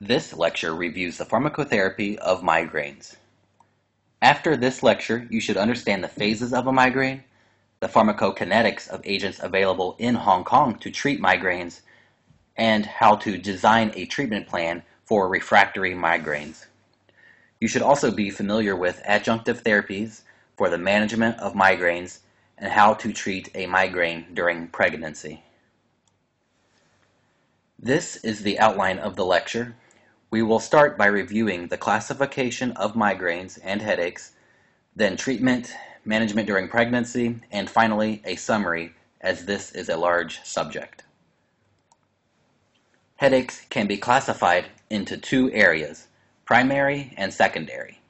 This lecture reviews the pharmacotherapy of migraines. After this lecture, you should understand the phases of a migraine, the pharmacokinetics of agents available in Hong Kong to treat migraines, and how to design a treatment plan for refractory migraines. You should also be familiar with adjunctive therapies for the management of migraines and how to treat a migraine during pregnancy. This is the outline of the lecture. We will start by reviewing the classification of migraines and headaches, then treatment, management during pregnancy, and finally a summary, as this is a large subject. Headaches can be classified into two areas, primary and secondary.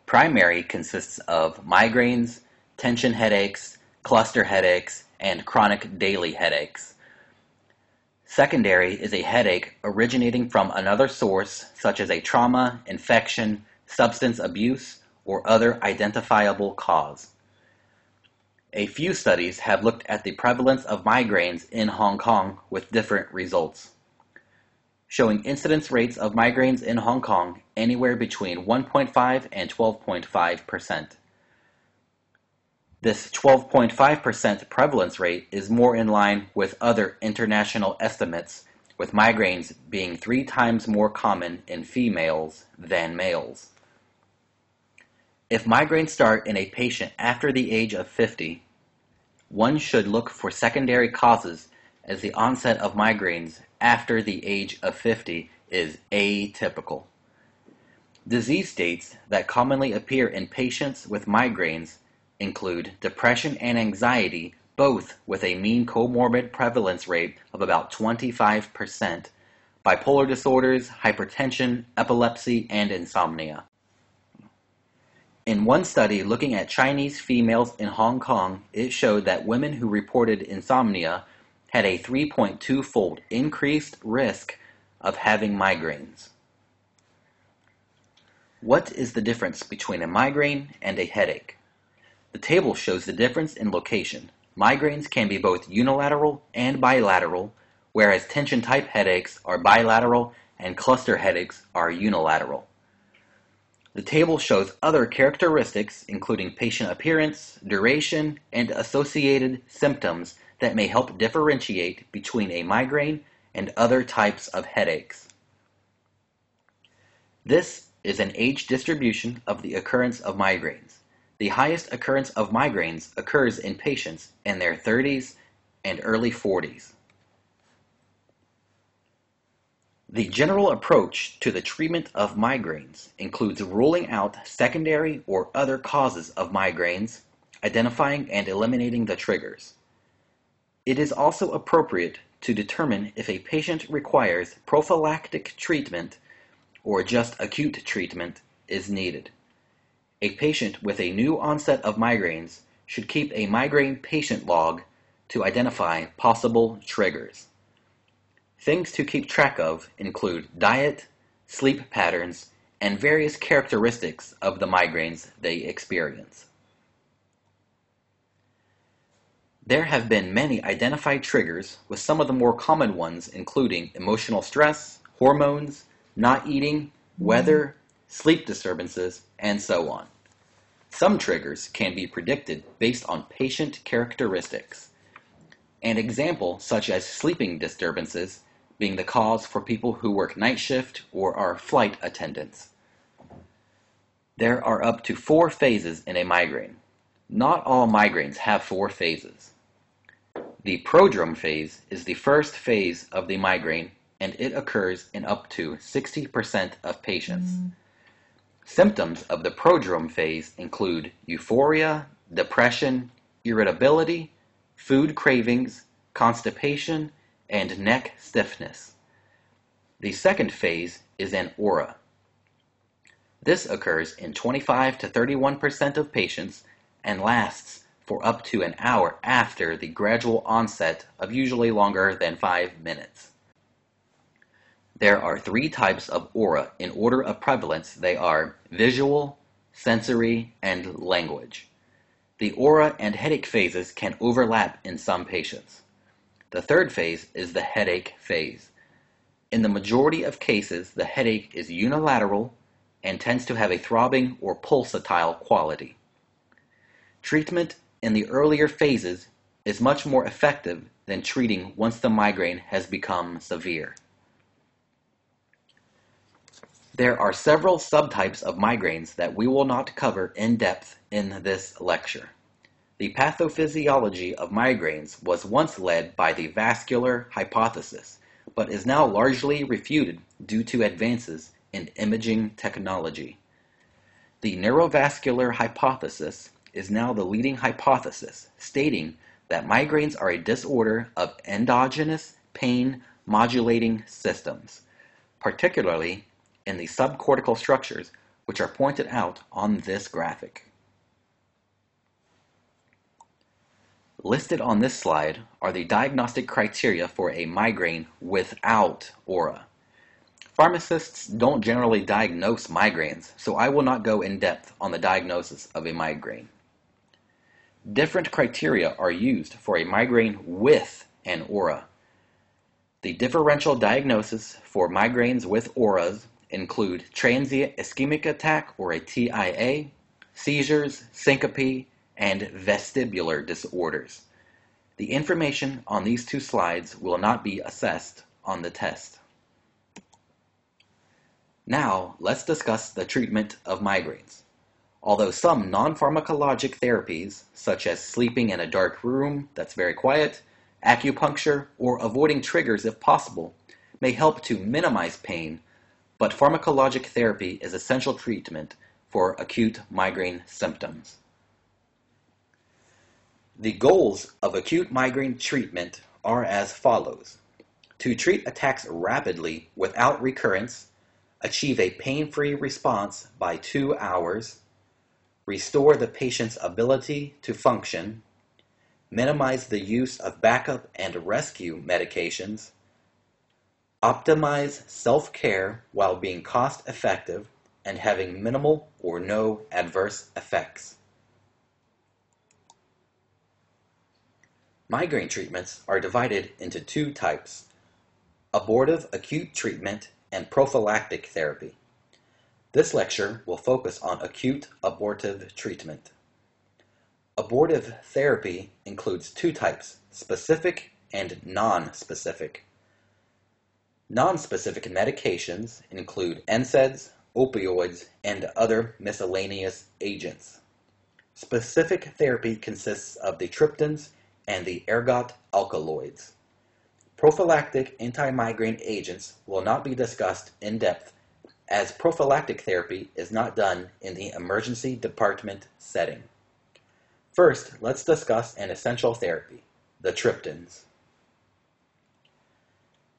Primary consists of migraines, tension headaches, cluster headaches, and chronic daily headaches. Secondary is a headache originating from another source, such as a trauma, infection, substance abuse, or other identifiable cause. A few studies have looked at the prevalence of migraines in Hong Kong with different results, showing incidence rates of migraines in Hong Kong anywhere between 1.5 and 12.5%. This 12.5% prevalence rate is more in line with other international estimates, with migraines being 3 times more common in females than males. If migraines start in a patient after the age of 50, one should look for secondary causes, as the onset of migraines after the age of 50 is atypical. Disease states that commonly appear in patients with migraines include depression and anxiety, both with a mean comorbid prevalence rate of about 25%, bipolar disorders, hypertension, epilepsy, and insomnia. In one study looking at Chinese females in Hong Kong, it showed that women who reported insomnia had a 3.2-fold increased risk of having migraines. What is the difference between a migraine and a headache? The table shows the difference in location. Migraines can be both unilateral and bilateral, whereas tension-type headaches are bilateral and cluster headaches are unilateral. The table shows other characteristics, including patient appearance, duration, and associated symptoms that may help differentiate between a migraine and other types of headaches. This is an age distribution of the occurrence of migraines. The highest occurrence of migraines occurs in patients in their 30s and early 40s. The general approach to the treatment of migraines includes ruling out secondary or other causes of migraines, identifying and eliminating the triggers. It is also appropriate to determine if a patient requires prophylactic treatment or just acute treatment is needed. A patient with a new onset of migraines should keep a migraine patient log to identify possible triggers. Things to keep track of include diet, sleep patterns, and various characteristics of the migraines they experience. There have been many identified triggers, with some of the more common ones including emotional stress, hormones, not eating, weather, sleep disturbances, and so on. Some triggers can be predicted based on patient characteristics. An example such as sleeping disturbances being the cause for people who work night shift or are flight attendants. There are up to 4 phases in a migraine. Not all migraines have 4 phases. The prodrome phase is the first phase of the migraine, and it occurs in up to 60% of patients. Symptoms of the prodrome phase include euphoria, depression, irritability, food cravings, constipation, and neck stiffness. The second phase is an aura. This occurs in 25 to 31% of patients and lasts for up to an hour after the gradual onset of usually longer than 5 minutes. There are 3 types of aura in order of prevalence. They are visual, sensory, and language. The aura and headache phases can overlap in some patients. The third phase is the headache phase. In the majority of cases, the headache is unilateral and tends to have a throbbing or pulsatile quality. Treatment in the earlier phases is much more effective than treating once the migraine has become severe. There are several subtypes of migraines that we will not cover in depth in this lecture. The pathophysiology of migraines was once led by the vascular hypothesis, but is now largely refuted due to advances in imaging technology. The neurovascular hypothesis is now the leading hypothesis, stating that migraines are a disorder of endogenous pain modulating systems, particularly in the subcortical structures, which are pointed out on this graphic. Listed on this slide are the diagnostic criteria for a migraine without aura. Pharmacists don't generally diagnose migraines, so I will not go in depth on the diagnosis of a migraine. Different criteria are used for a migraine with an aura. The differential diagnosis for migraines with auras include transient ischemic attack, or a TIA, seizures, syncope, and vestibular disorders. The information on these two slides will not be assessed on the test. Now, let's discuss the treatment of migraines. Although some non-pharmacologic therapies, such as sleeping in a dark room that's very quiet, acupuncture, or avoiding triggers if possible, may help to minimize pain, but pharmacologic therapy is essential treatment for acute migraine symptoms. The goals of acute migraine treatment are as follows: to treat attacks rapidly without recurrence, achieve a pain-free response by 2 hours, restore the patient's ability to function, minimize the use of backup and rescue medications, optimize self-care while being cost-effective and having minimal or no adverse effects. Migraine treatments are divided into two types: abortive acute treatment and prophylactic therapy. This lecture will focus on acute abortive treatment. Abortive therapy includes two types: specific and non-specific. Non-specific medications include NSAIDs, opioids, and other miscellaneous agents. Specific therapy consists of the triptans and the ergot alkaloids. Prophylactic anti-migraine agents will not be discussed in depth, as prophylactic therapy is not done in the emergency department setting. First, let's discuss an essential therapy, the triptans.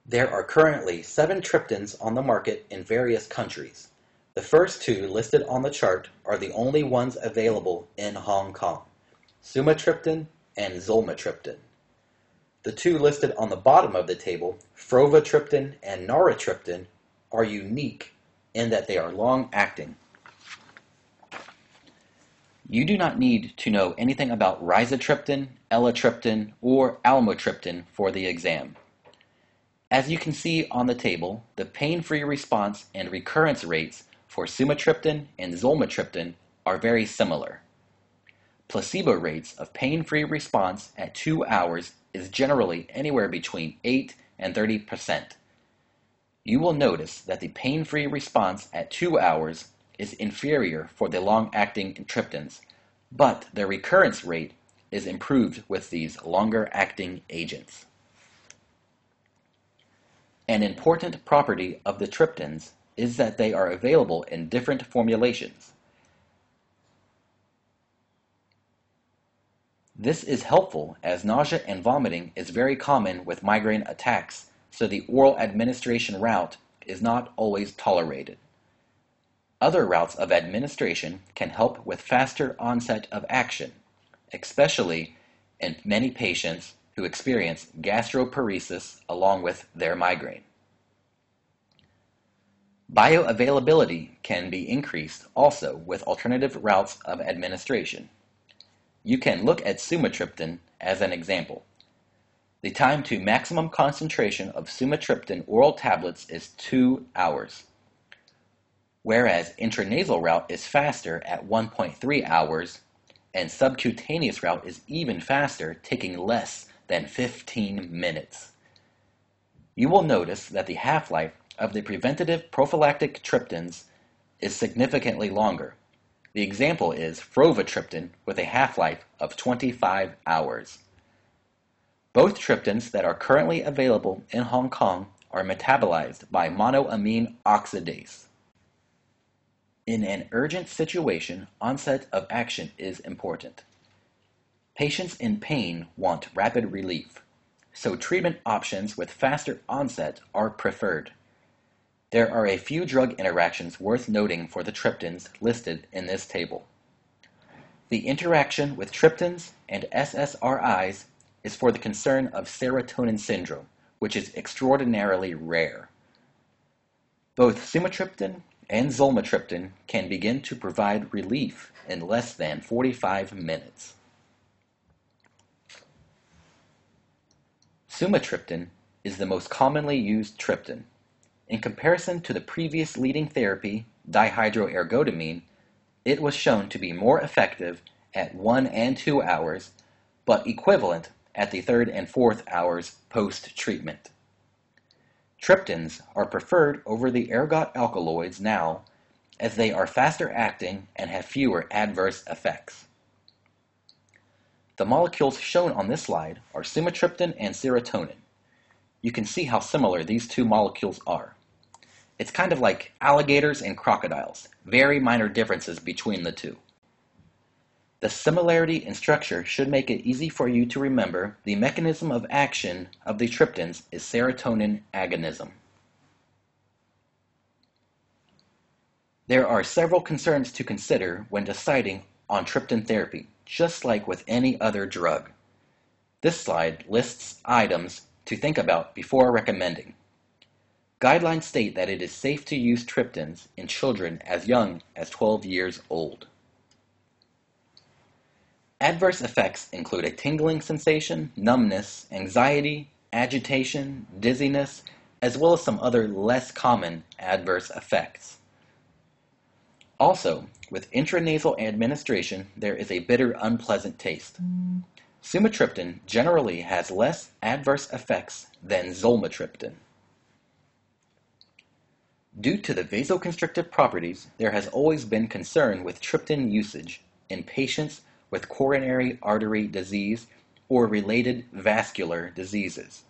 There are currently 7 triptans on the market in various countries. The first 2 listed on the chart are the only ones available in Hong Kong: sumatriptan and zolmitriptan. The 2 listed on the bottom of the table, frovatriptan and naratriptan, are unique in that they are long-acting. You do not need to know anything about rizatriptan, elatriptan, or almotriptan for the exam. As you can see on the table, the pain-free response and recurrence rates for sumatriptan and zolmitriptan are very similar. Placebo rates of pain-free response at 2 hours is generally anywhere between 8 and 30%. You will notice that the pain-free response at 2 hours is inferior for the long-acting triptans, but the recurrence rate is improved with these longer-acting agents. An important property of the triptans is that they are available in different formulations. This is helpful as nausea and vomiting is very common with migraine attacks, so the oral administration route is not always tolerated. Other routes of administration can help with faster onset of action, especially in many patients who experience gastroparesis along with their migraine. Bioavailability can be increased also with alternative routes of administration. You can look at sumatriptan as an example. The time to maximum concentration of sumatriptan oral tablets is 2 hours, whereas intranasal route is faster at 1.3 hours, and subcutaneous route is even faster, taking less than 15 minutes. You will notice that the half-life of the preventative prophylactic triptans is significantly longer. The example is frovatriptan with a half-life of 25 hours. Both triptans that are currently available in Hong Kong are metabolized by monoamine oxidase. In an urgent situation, onset of action is important. Patients in pain want rapid relief, so treatment options with faster onset are preferred. There are a few drug interactions worth noting for the triptans listed in this table. The interaction with triptans and SSRIs is for the concern of serotonin syndrome, which is extraordinarily rare. Both sumatriptan and zolmitriptan can begin to provide relief in less than 45 minutes. Sumatriptan is the most commonly used triptan. In comparison to the previous leading therapy, dihydroergotamine, it was shown to be more effective at 1 and 2 hours, but equivalent at the 3rd and 4th hours post-treatment. Triptans are preferred over the ergot alkaloids now, as they are faster acting and have fewer adverse effects. The molecules shown on this slide are sumatriptan and serotonin. You can see how similar these two molecules are. It's kind of like alligators and crocodiles, very minor differences between the two. The similarity in structure should make it easy for you to remember the mechanism of action of the triptans is serotonin agonism. There are several concerns to consider when deciding on triptan therapy, just like with any other drug. This slide lists items to think about before recommending. Guidelines state that it is safe to use triptans in children as young as 12 years old. Adverse effects include a tingling sensation, numbness, anxiety, agitation, dizziness, as well as some other less common adverse effects. Also, with intranasal administration, there is a bitter, unpleasant taste. Sumatriptan generally has less adverse effects than zolmitriptan. Due to the vasoconstrictive properties, there has always been concern with triptan usage in patients with coronary artery disease or related vascular diseases,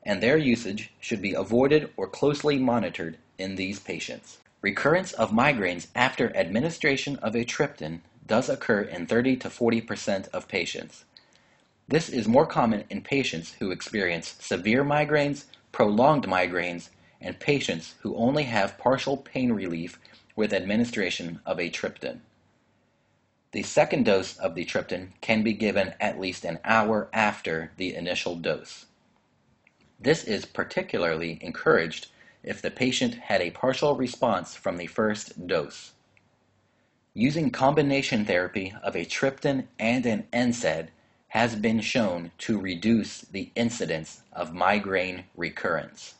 and their usage should be avoided or closely monitored in these patients. Recurrence of migraines after administration of a triptan does occur in 30 to 40% of patients. This is more common in patients who experience severe migraines, prolonged migraines, and patients who only have partial pain relief with administration of a triptan. The second dose of the triptan can be given at least an hour after the initial dose. This is particularly encouraged if the patient had a partial response from the first dose. Using combination therapy of a triptan and an NSAID has been shown to reduce the incidence of migraine recurrence.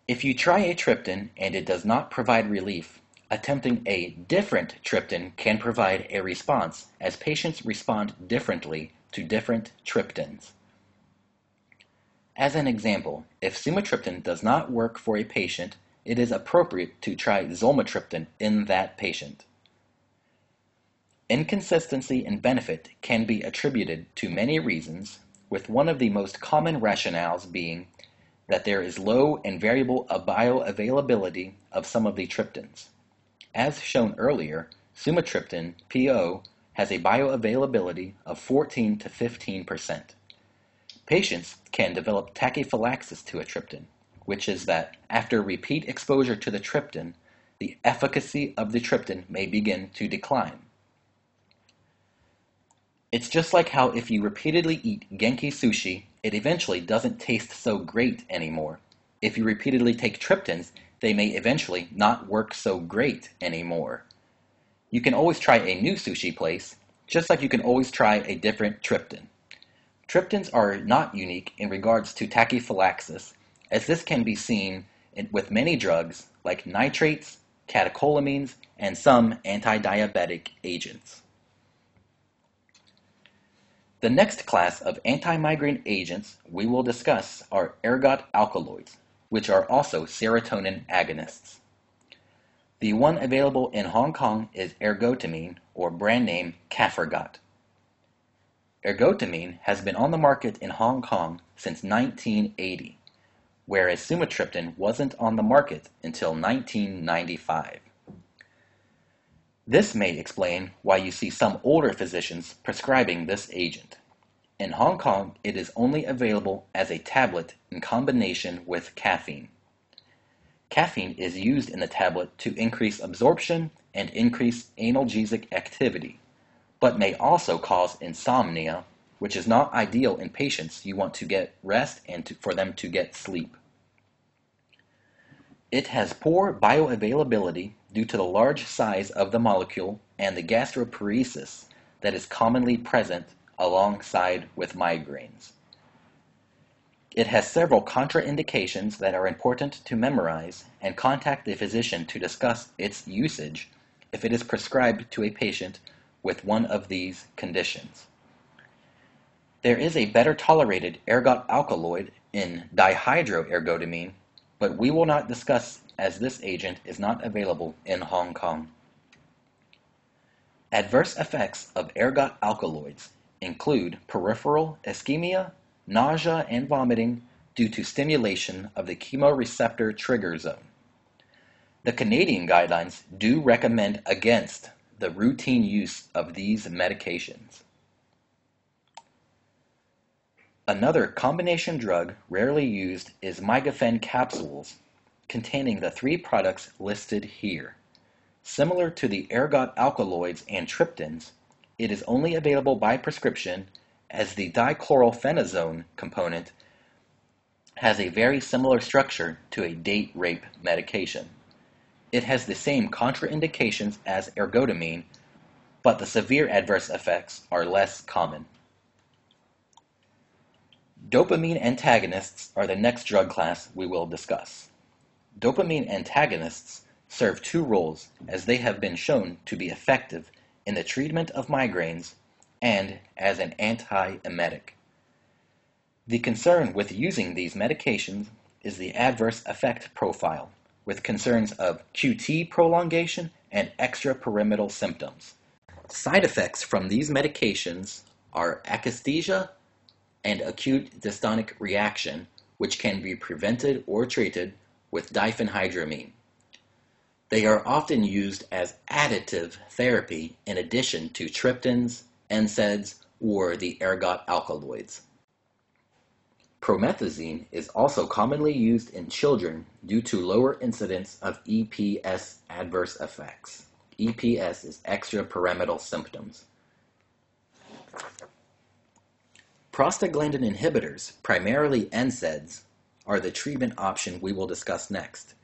If you try a triptan and it does not provide relief, attempting a different triptan can provide a response, as patients respond differently to different triptans. As an example, if sumatriptan does not work for a patient, it is appropriate to try zolmitriptan in that patient. Inconsistency in benefit can be attributed to many reasons, with one of the most common rationales being that there is low and variable bioavailability of some of the triptans. As shown earlier, sumatriptan PO has a bioavailability of 14 to 15%. Patients can develop tachyphylaxis to a triptan, which is that after repeat exposure to the triptan, the efficacy of the triptan may begin to decline. It's just like how if you repeatedly eat Genki sushi, it eventually doesn't taste so great anymore. If you repeatedly take triptans, they may eventually not work so great anymore. You can always try a new sushi place, just like you can always try a different triptan. Triptans are not unique in regards to tachyphylaxis, as this can be seen with many drugs like nitrates, catecholamines, and some anti-diabetic agents. The next class of anti-migraine agents we will discuss are ergot alkaloids, which are also serotonin agonists. The one available in Hong Kong is ergotamine, or brand name Cafergot. Ergotamine has been on the market in Hong Kong since 1980, whereas sumatriptan wasn't on the market until 1995. This may explain why you see some older physicians prescribing this agent. In Hong Kong, it is only available as a tablet in combination with caffeine. Caffeine is used in the tablet to increase absorption and increase analgesic activity, but may also cause insomnia, which is not ideal in patients you want to get rest and for them to get sleep. It has poor bioavailability due to the large size of the molecule and the gastroparesis that is commonly present alongside with migraines. It has several contraindications that are important to memorize, and contact the physician to discuss its usage if it is prescribed to a patient with one of these conditions. There is a better tolerated ergot alkaloid in dihydroergotamine, but we will not discuss as this agent is not available in Hong Kong. Adverse effects of ergot alkaloids include peripheral ischemia, nausea and vomiting due to stimulation of the chemoreceptor trigger zone. The Canadian guidelines do recommend against the routine use of these medications. Another combination drug rarely used is Migraine capsules, containing the three products listed here. Similar to the ergot alkaloids and triptans, it is only available by prescription, as the dichlorphenazone component has a very similar structure to a date rape medication. It has the same contraindications as ergotamine, but the severe adverse effects are less common. Dopamine antagonists are the next drug class we will discuss. Dopamine antagonists serve two roles, as they have been shown to be effective in the treatment of migraines and as an antiemetic. The concern with using these medications is the adverse effect profile, with concerns of QT prolongation and extrapyramidal symptoms. Side effects from these medications are akathisia and acute dystonic reaction, which can be prevented or treated with diphenhydramine. They are often used as additive therapy in addition to triptans, NSAIDs, or the ergot alkaloids. Promethazine is also commonly used in children due to lower incidence of EPS adverse effects. EPS is extrapyramidal symptoms. Prostaglandin inhibitors, primarily NSAIDs, are the treatment option we will discuss next.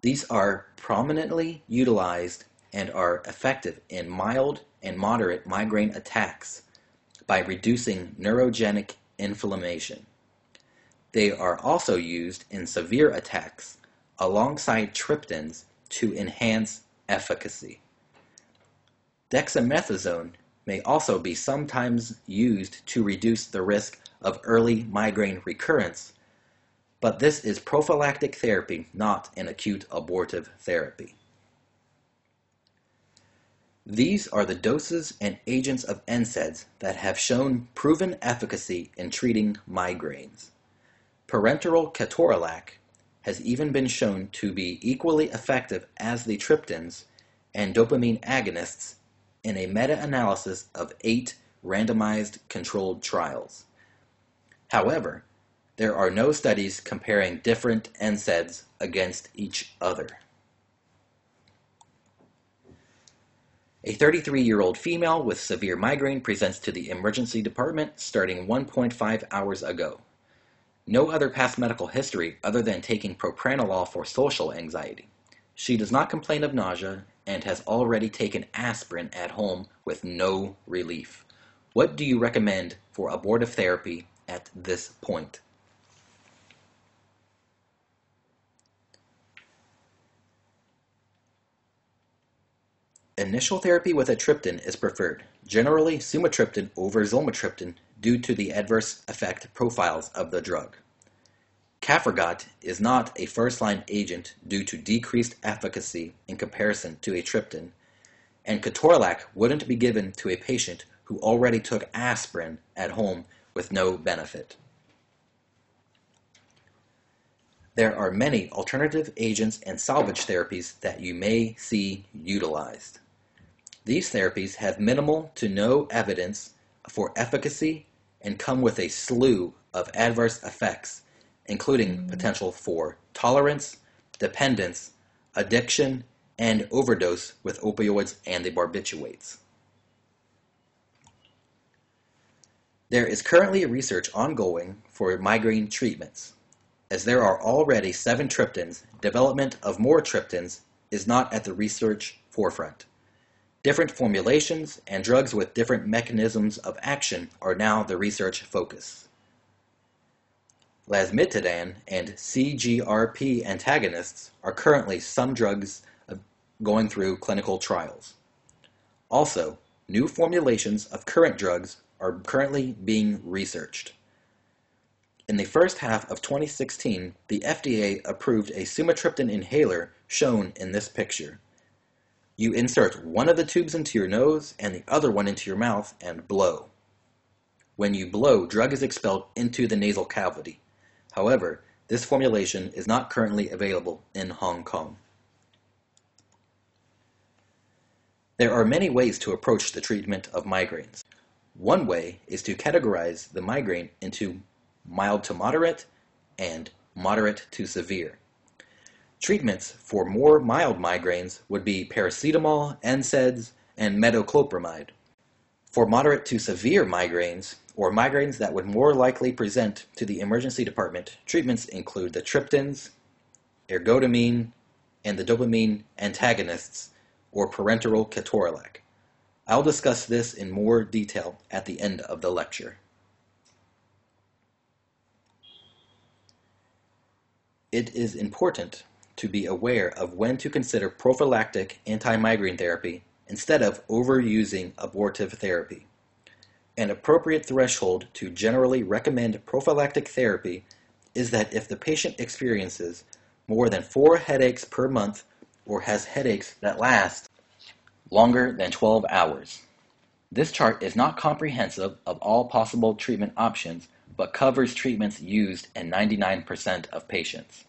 These are prominently utilized and are effective in mild and moderate migraine attacks by reducing neurogenic inflammation. They are also used in severe attacks alongside triptans to enhance efficacy. Dexamethasone may also be sometimes used to reduce the risk of early migraine recurrence, but this is prophylactic therapy, not an acute abortive therapy. These are the doses and agents of NSAIDs that have shown proven efficacy in treating migraines. Parenteral ketorolac has even been shown to be equally effective as the triptans and dopamine agonists in a meta-analysis of 8 randomized controlled trials. However, there are no studies comparing different NSAIDs against each other. A 33-year-old female with severe migraine presents to the emergency department starting 1.5 hours ago. No other past medical history other than taking propranolol for social anxiety. She does not complain of nausea and has already taken aspirin at home with no relief. What do you recommend for abortive therapy at this point? Initial therapy with a triptan is preferred, generally sumatriptan over zolmitriptan due to the adverse effect profiles of the drug. Cafragot is not a first-line agent due to decreased efficacy in comparison to a triptan, and ketorolac wouldn't be given to a patient who already took aspirin at home with no benefit. There are many alternative agents and salvage therapies that you may see utilized. These therapies have minimal to no evidence for efficacy and come with a slew of adverse effects, including potential for tolerance, dependence, addiction, and overdose with opioids and the barbiturates. There is currently research ongoing for migraine treatments. As there are already 7 triptans, development of more triptans is not at the research forefront. Different formulations and drugs with different mechanisms of action are now the research focus. Lasmiditan and CGRP antagonists are currently some drugs going through clinical trials. Also, new formulations of current drugs are currently being researched. In the first half of 2016, the FDA approved a sumatriptan inhaler shown in this picture. You insert one of the tubes into your nose and the other one into your mouth and blow. When you blow, drug is expelled into the nasal cavity. However, this formulation is not currently available in Hong Kong. There are many ways to approach the treatment of migraines. One way is to categorize the migraine into mild to moderate and moderate to severe. Treatments for more mild migraines would be paracetamol, NSAIDs, and metoclopramide. For moderate to severe migraines, or migraines that would more likely present to the emergency department, treatments include the triptans, ergotamine, and the dopamine antagonists, or parenteral ketorolac. I'll discuss this in more detail at the end of the lecture. It is important to be aware of when to consider prophylactic anti-migraine therapy instead of overusing abortive therapy. An appropriate threshold to generally recommend prophylactic therapy is that if the patient experiences more than 4 headaches per month or has headaches that last longer than 12 hours. This chart is not comprehensive of all possible treatment options, but covers treatments used in 99% of patients.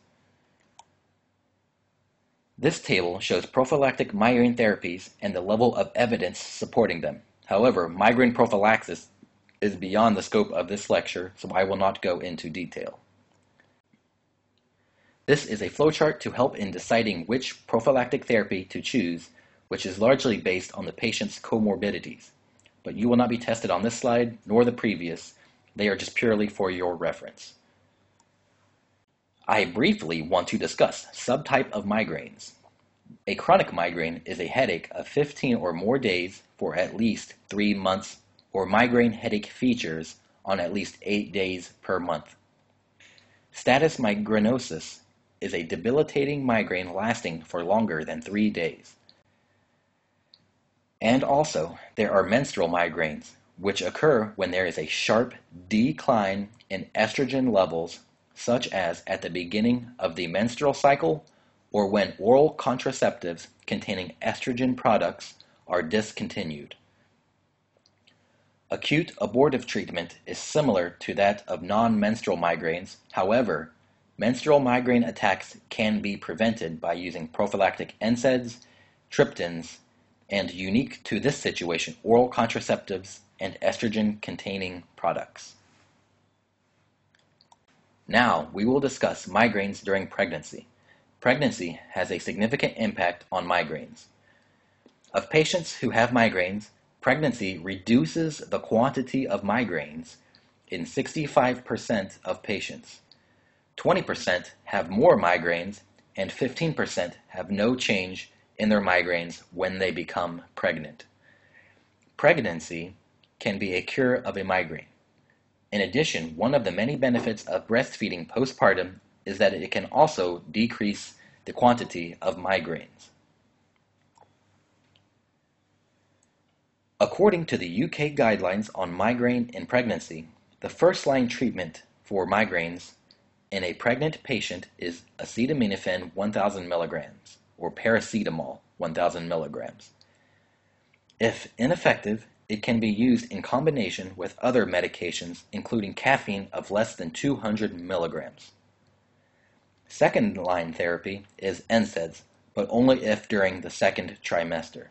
This table shows prophylactic migraine therapies and the level of evidence supporting them. However, migraine prophylaxis is beyond the scope of this lecture, so I will not go into detail. This is a flowchart to help in deciding which prophylactic therapy to choose, which is largely based on the patient's comorbidities. But you will not be tested on this slide, nor the previous. They are just purely for your reference. I briefly want to discuss subtype of migraines. A chronic migraine is a headache of 15 or more days for at least 3 months, or migraine headache features on at least 8 days per month. Status migrainosus is a debilitating migraine lasting for longer than 3 days. And also, there are menstrual migraines, which occur when there is a sharp decline in estrogen levels, such as at the beginning of the menstrual cycle or when oral contraceptives containing estrogen products are discontinued. Acute abortive treatment is similar to that of non-menstrual migraines. However, menstrual migraine attacks can be prevented by using prophylactic NSAIDs, triptans, and unique to this situation, oral contraceptives and estrogen-containing products. Now, we will discuss migraines during pregnancy. Pregnancy has a significant impact on migraines. Of patients who have migraines, pregnancy reduces the quantity of migraines in 65% of patients. 20% have more migraines, and 15% have no change in their migraines when they become pregnant. Pregnancy can be a cure of a migraine. In addition, one of the many benefits of breastfeeding postpartum is that it can also decrease the quantity of migraines. According to the UK guidelines on migraine in pregnancy, the first-line treatment for migraines in a pregnant patient is acetaminophen 1000 milligrams or paracetamol 1000 milligrams. If ineffective, it can be used in combination with other medications, including caffeine of less than 200 milligrams. Second-line therapy is NSAIDs, but only if during the second trimester.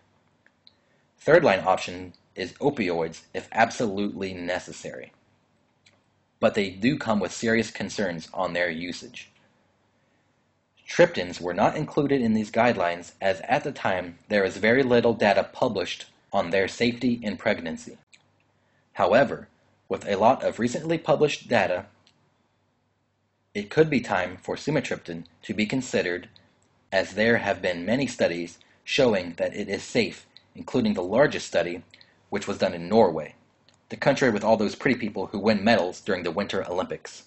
Third-line option is opioids if absolutely necessary, but they do come with serious concerns on their usage. Triptans were not included in these guidelines as at the time there is very little data published on their safety in pregnancy. However, with a lot of recently published data, it could be time for sumatriptan to be considered, as there have been many studies showing that it is safe, including the largest study, which was done in Norway, the country with all those pretty people who win medals during the Winter Olympics.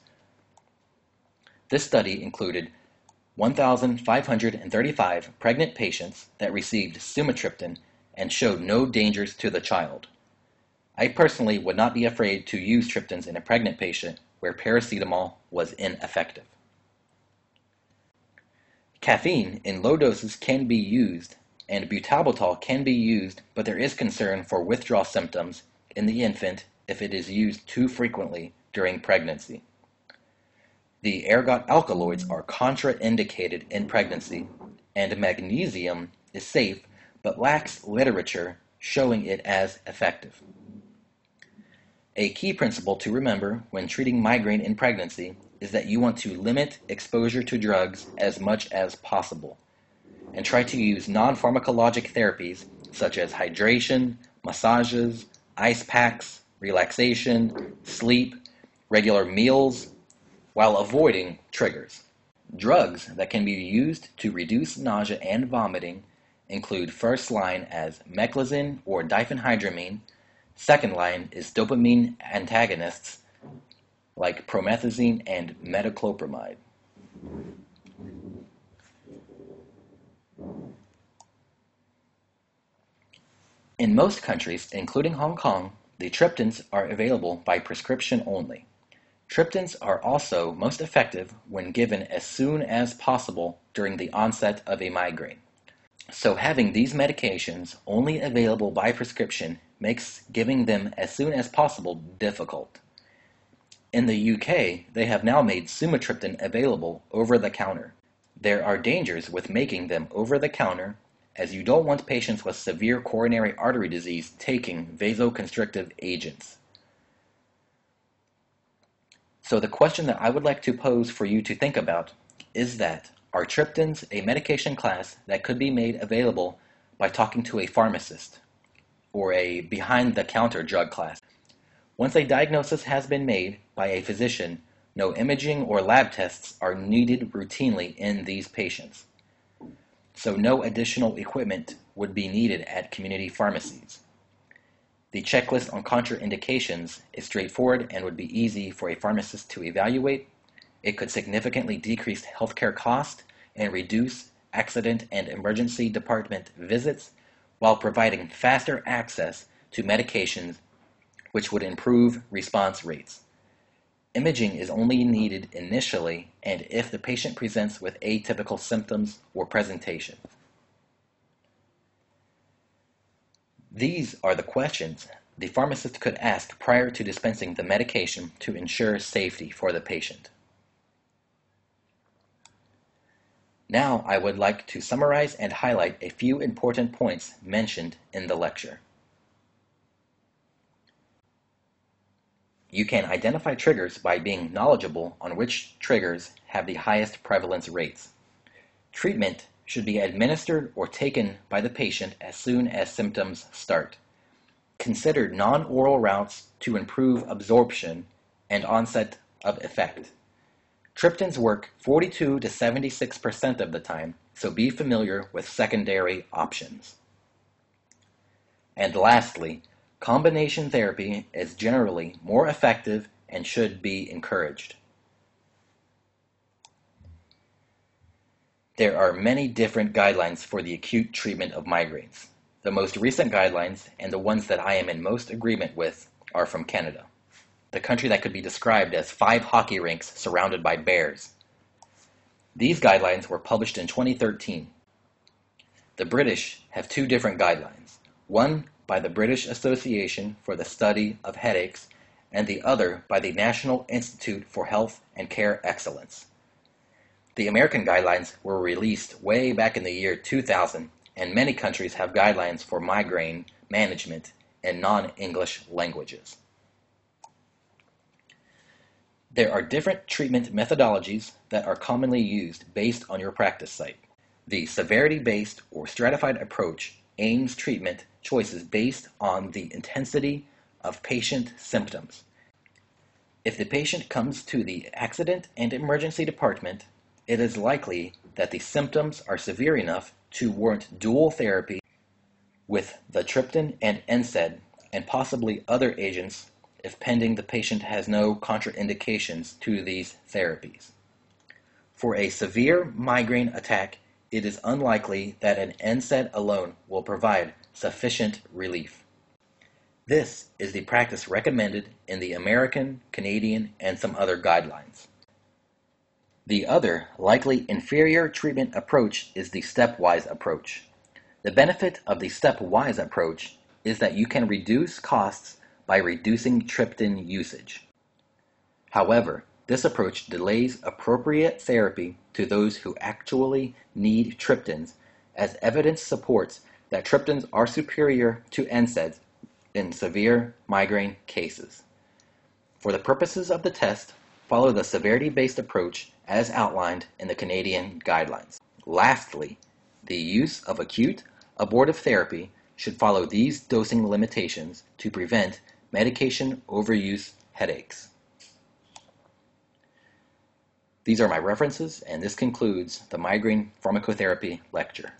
This study included 1,535 pregnant patients that received sumatriptan and showed no dangers to the child. I personally would not be afraid to use triptans in a pregnant patient where paracetamol was ineffective. Caffeine in low doses can be used, and butalbital can be used, but there is concern for withdrawal symptoms in the infant if it is used too frequently during pregnancy. The ergot alkaloids are contraindicated in pregnancy, and magnesium is safe but lacks literature showing it as effective. A key principle to remember when treating migraine in pregnancy is that you want to limit exposure to drugs as much as possible, and try to use non-pharmacologic therapies such as hydration, massages, ice packs, relaxation, sleep, regular meals, while avoiding triggers. Drugs that can be used to reduce nausea and vomiting include first line as meclizine or diphenhydramine. Second line is dopamine antagonists like promethazine and metoclopramide. In most countries, including Hong Kong, the triptans are available by prescription only. Triptans are also most effective when given as soon as possible during the onset of a migraine. So having these medications only available by prescription makes giving them as soon as possible difficult. In the UK, they have now made sumatriptan available over the counter. There are dangers with making them over the counter, as you don't want patients with severe coronary artery disease taking vasoconstrictive agents. So the question that I would like to pose for you to think about is that, are triptans a medication class that could be made available by talking to a pharmacist, or a behind-the-counter drug class? Once a diagnosis has been made by a physician, no imaging or lab tests are needed routinely in these patients. So no additional equipment would be needed at community pharmacies. The checklist on contraindications is straightforward and would be easy for a pharmacist to evaluate. It could significantly decrease healthcare costs and reduce accident and emergency department visits while providing faster access to medications, which would improve response rates. Imaging is only needed initially and if the patient presents with atypical symptoms or presentation. These are the questions the pharmacist could ask prior to dispensing the medication to ensure safety for the patient. Now I would like to summarize and highlight a few important points mentioned in the lecture. You can identify triggers by being knowledgeable on which triggers have the highest prevalence rates. Treatment should be administered or taken by the patient as soon as symptoms start. Consider non-oral routes to improve absorption and onset of effect. Triptans work 42 to 76% of the time, so be familiar with secondary options. And lastly, Combination therapy is generally more effective and should be encouraged. There are many different guidelines for the acute treatment of migraines. The most recent guidelines, and the ones that I am in most agreement with, are from Canada, the country that could be described as 5 hockey rinks surrounded by bears. These guidelines were published in 2013. The British have 2 different guidelines, one by the British Association for the Study of Headaches and the other by the National Institute for Health and Care Excellence. The American guidelines were released way back in the year 2000, and many countries have guidelines for migraine management in non-English languages. There are different treatment methodologies that are commonly used based on your practice site. The severity-based or stratified approach aims treatment choices based on the intensity of patient symptoms. If the patient comes to the accident and emergency department, it is likely that the symptoms are severe enough to warrant dual therapy with the triptan and NSAID and possibly other agents if pending the patient has no contraindications to these therapies. For a severe migraine attack, it is unlikely that an NSAID alone will provide sufficient relief. This is the practice recommended in the American, Canadian, and some other guidelines. The other, likely inferior treatment approach is the stepwise approach. The benefit of the stepwise approach is that you can reduce costs by reducing triptan usage. However, this approach delays appropriate therapy to those who actually need triptans, as evidence supports that triptans are superior to NSAIDs in severe migraine cases. For the purposes of the test, follow the severity-based approach as outlined in the Canadian guidelines. Lastly, the use of acute abortive therapy should follow these dosing limitations to prevent medication overuse headaches. These are my references, and this concludes the Migraine Pharmacotherapy lecture.